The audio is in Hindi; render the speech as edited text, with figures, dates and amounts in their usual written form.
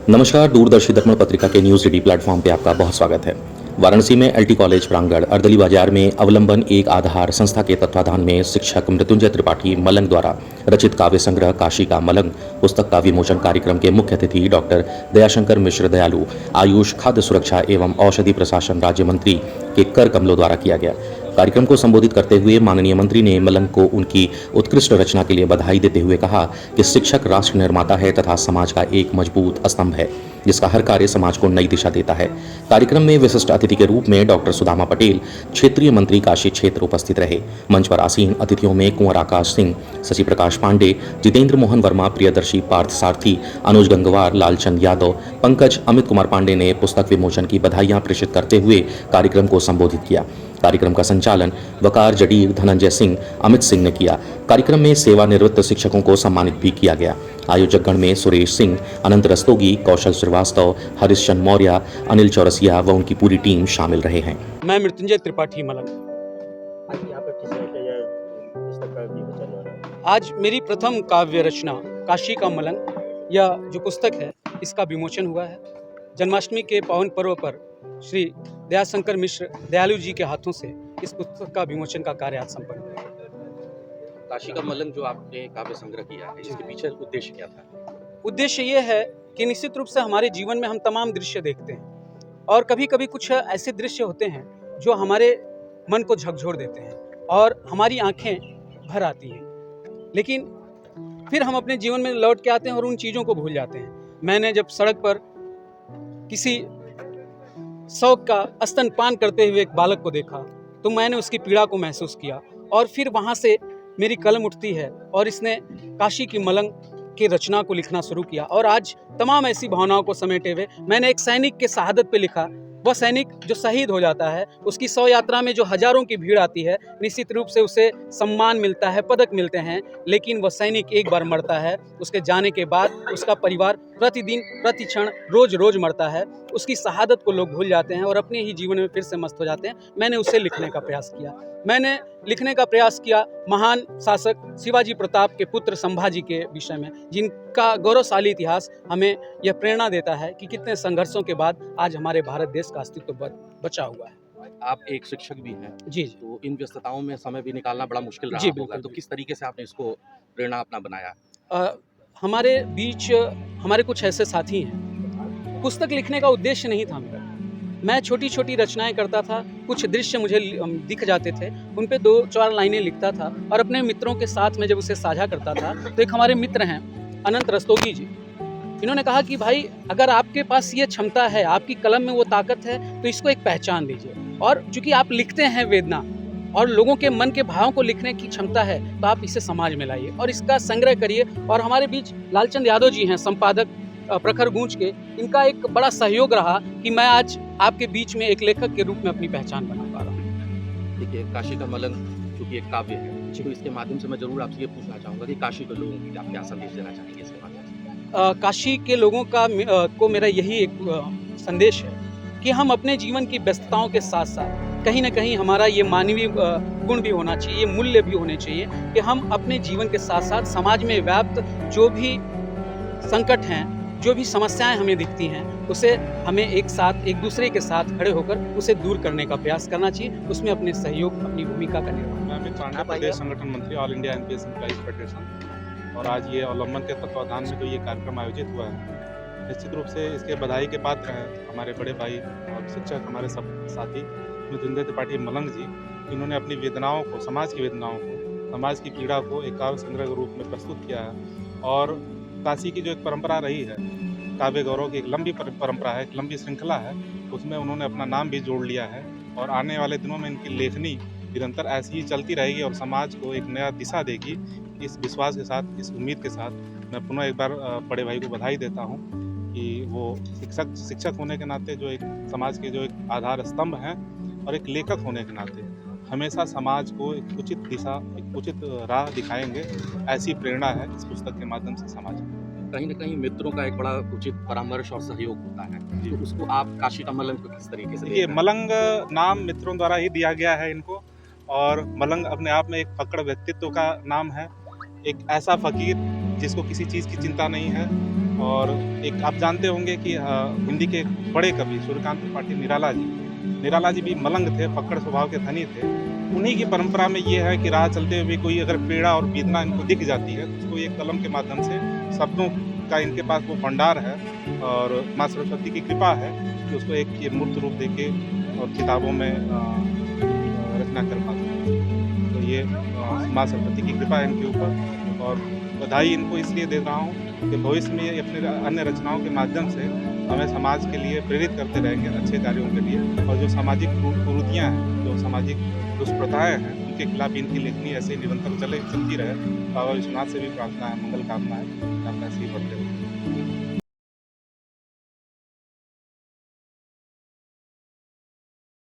नमस्कार। दूरदर्शी दर्पण पत्रिका के न्यूज डी प्लेटफॉर्म पे आपका बहुत स्वागत है। वाराणसी में एलटी कॉलेज प्रांगण अर्दली बाजार में अवलंबन एक आधार संस्था के तत्वाधान में शिक्षक मृत्युंजय त्रिपाठी मलंग द्वारा रचित काव्य संग्रह काशी का मलंग पुस्तक का विमोचन कार्यक्रम के मुख्य अतिथि डॉक्टर दयाशंकर मिश्र दयालु, आयुष, खाद्य सुरक्षा एवं औषधि प्रशासन राज्य मंत्री के कर कमलों द्वारा किया गया। कार्यक्रम को संबोधित करते हुए माननीय मंत्री ने मलंग को उनकी उत्कृष्ट रचना के लिए बधाई देते हुए कहा कि शिक्षक राष्ट्र निर्माता है तथा समाज का एक मजबूत स्तंभ है, जिसका हर कार्य समाज को नई दिशा देता है। कार्यक्रम में विशिष्ट अतिथि के रूप में डॉक्टर सुदामा पटेल, क्षेत्रीय मंत्री काशी क्षेत्र उपस्थित रहे। मंच पर आसीन अतिथियों में कुंवर आकाश सिंह, शशि प्रकाश पांडे, जितेंद्र मोहन वर्मा, प्रियदर्शी पार्थ सारथी, अनुज गंगवार, लालचंद यादव, पंकज, अमित कुमार पांडे ने पुस्तक विमोचन की बधाइयां प्रेषित करते हुए कार्यक्रम को संबोधित किया। कार्यक्रम का संचालन वकार जडीर, धनंजय सिंह, अमित सिंह ने किया। कार्यक्रम में सेवानिवृत्त शिक्षकों को सम्मानित भी किया गया। आयोजकगण में सुरेश सिंह, अनंत रस्तोगी, कौशल श्रीवास्तव, हरिश्चंद्र मौर्य, अनिल चौरसिया व उनकी पूरी टीम शामिल रहे हैं। मैं मृत्युंजय त्रिपाठी मलंग। आज मेरी प्रथम काव्य रचना काशी का मलंग, यह जो पुस्तक है इसका विमोचन हुआ है। जन्माष्टमी के पावन पर्व पर श्री दयाशंकर मिश्र दयालु जी के हाथों से इस पुस्तक का विमोचन का कार्य आज संपन्न हुआ। काशी का मलंग जो आपने काव्य संग्रह किया है, इसके पीछे उद्देश्य क्या था? उद्देश्य ये है कि निश्चित रूप से हमारे जीवन में हम तमाम दृश्य देखते हैं और कभी कभी कुछ ऐसे दृश्य होते हैं जो हमारे मन को झकझोर देते हैं और हमारी आंखें भर आती हैं, लेकिन फिर हम अपने जीवन में लौट के आते हैं और उन चीज़ों को भूल जाते हैं। मैंने जब सड़क पर किसी शौक का स्तनपान करते हुए एक बालक को देखा तो मैंने उसकी पीड़ा को महसूस किया और फिर वहाँ से मेरी कलम उठती है और इसने काशी की मलंग की रचना को लिखना शुरू किया। और आज तमाम ऐसी भावनाओं को समेटे हुए मैंने एक सैनिक के शहादत पे लिखा। वह सैनिक जो शहीद हो जाता है, उसकी 100 यात्रा में जो हजारों की भीड़ आती है, निश्चित रूप से उसे सम्मान मिलता है, पदक मिलते हैं, लेकिन वह सैनिक एक बार मरता है। उसके जाने के बाद उसका परिवार प्रतिदिन प्रति क्षण रोज रोज मरता है। उसकी शहादत को लोग भूल जाते हैं और अपने ही जीवन में फिर से मस्त हो जाते हैं। मैंने उसे लिखने का प्रयास किया। मैंने लिखने का प्रयास किया महान शासक शिवाजी प्रताप के पुत्र संभाजी के विषय में, जिनका गौरवशाली इतिहास हमें यह प्रेरणा देता है कि कितने संघर्षों के बाद आज हमारे भारत देश का अस्तित्व बचा हुआ है। आप एक शिक्षक भी हैं जी, तो इन व्यस्तताओं में समय भी निकालना बड़ा मुश्किल रहा जी, होगा, बिल्कुल। तो किस तरीके से आपने इसको प्रेरणा अपना बनाया? हमारे बीच हमारे कुछ ऐसे साथी हैं। पुस्तक लिखने का उद्देश्य नहीं था मेरा। मैं छोटी छोटी रचनाएं करता था, कुछ दृश्य मुझे दिख जाते थे, उन पे 2-4 लाइनें लिखता था और अपने मित्रों के साथ में जब उसे साझा करता था तो एक हमारे मित्र हैं अनंत रस्तोगी जी, इन्होंने कहा कि भाई अगर आपके पास ये क्षमता है, आपकी कलम में वो ताकत है, तो इसको एक पहचान दीजिए। और चूंकि आप लिखते हैं वेदना और लोगों के मन के भावों को लिखने की क्षमता है, तो आप इसे समाज में लाइए और इसका संग्रह करिए। और हमारे बीच लालचंद यादव जी हैं, संपादक प्रखर गूंज के, इनका एक बड़ा सहयोग रहा कि मैं आज आपके बीच में एक लेखक के रूप में अपनी पहचान बना पा रहा हूँ। देखिए, काशी का मलंग क्योंकि एक काव्य है, तो इसके माध्यम से मैं जरूर आपसे ये पूछना चाहूँगा कि काशी के लोगों की आप क्या संदेश देना चाहेंगे इसके माध्यम से? काशी के लोगों को मेरा यही एक संदेश है कि हम अपने जीवन की व्यस्तताओं के साथ साथ कहीं ना कहीं हमारा ये मानवीय गुण भी होना चाहिए, मूल्य भी होने चाहिए कि हम अपने जीवन के साथ साथ समाज में व्याप्त जो भी संकट हैं, जो भी समस्याएं हमें दिखती हैं, उसे हमें एक साथ एक दूसरे के साथ खड़े होकर उसे दूर करने का प्रयास करना चाहिए, उसमें अपने सहयोग, अपनी भूमिका का निर्वहन। मैं अमित पांडे, प्रदेश संगठन मंत्री, all India NPS employees federation. और आज ये अवलंबन के तत्वाधान में जो ये कार्यक्रम आयोजित हुआ है, निश्चित रूप से इसके बधाई के पात्र हैं हमारे बड़े भाई और शिक्षक, हमारे सब साथी मृत्युंजय त्रिपाठी मलंग जी। इन्होंने अपनी वेदनाओं को, समाज की वेदनाओं को, समाज की पीड़ा को एक काव्य संग्रह के रूप में प्रस्तुत किया है। और काशी की जो एक परंपरा रही है, काव्य गौरव की एक लंबी परंपरा है, एक लंबी श्रृंखला है, उसमें उन्होंने अपना नाम भी जोड़ लिया है। और आने वाले दिनों में इनकी लेखनी निरंतर ऐसी ही चलती रहेगी और समाज को एक नया दिशा देगी। इस विश्वास के साथ, इस उम्मीद के साथ मैं पुनः एक बार बड़े भाई को बधाई देता हूँ कि वो शिक्षक होने के नाते जो एक समाज के जो एक आधार स्तंभ हैं और एक लेखक होने के नाते हमेशा समाज को एक उचित दिशा, एक उचित राह दिखाएंगे। ऐसी प्रेरणा है इस पुस्तक के माध्यम से समाज में। कहीं ना कहीं मित्रों का एक बड़ा उचित परामर्श और सहयोग होता है, तो उसको आप काशी का मलंग को किस तरीके से? ये मलंग नाम मित्रों द्वारा ही दिया गया है इनको, और मलंग अपने आप में एक फक्कड़ व्यक्तित्व का नाम है। एक ऐसा फकीर जिसको किसी चीज़ की चिंता नहीं है, और एक आप जानते होंगे कि हिंदी के एक बड़े कवि सूर्यकांत त्रिपाठी निराला जी भी मलंग थे, फक्कड़ स्वभाव के धनी थे। उन्हीं की परंपरा में ये है कि राह चलते हुए कोई अगर पीड़ा और वेदना इनको दिख जाती है तो उसको एक कलम के माध्यम से शब्दों का इनके पास वो भंडार है और माँ सरस्वती की कृपा है कि उसको एक ये मूर्त रूप देके और किताबों में रचना कर पाते हैं। तो ये माँ सरस्वती की कृपा है इनके ऊपर और बधाई इनको इसलिए दे रहा हूँ कि भविष्य में ये अपने अन्य रचनाओं के माध्यम से हमें समाज के लिए प्रेरित करते रहेंगे अच्छे कार्यों के लिए और जो सामाजिक कुरीतियाँ हैं, जो सामाजिक दुष्प्रथाएँ हैं, उनके खिलाफ इनकी लेखनी ऐसे ही निरंतर चलती रहे। बाबा विश्वनाथ से भी प्रार्थना है, मंगल कामना है, आप ऐसे ही बढ़ते रहें।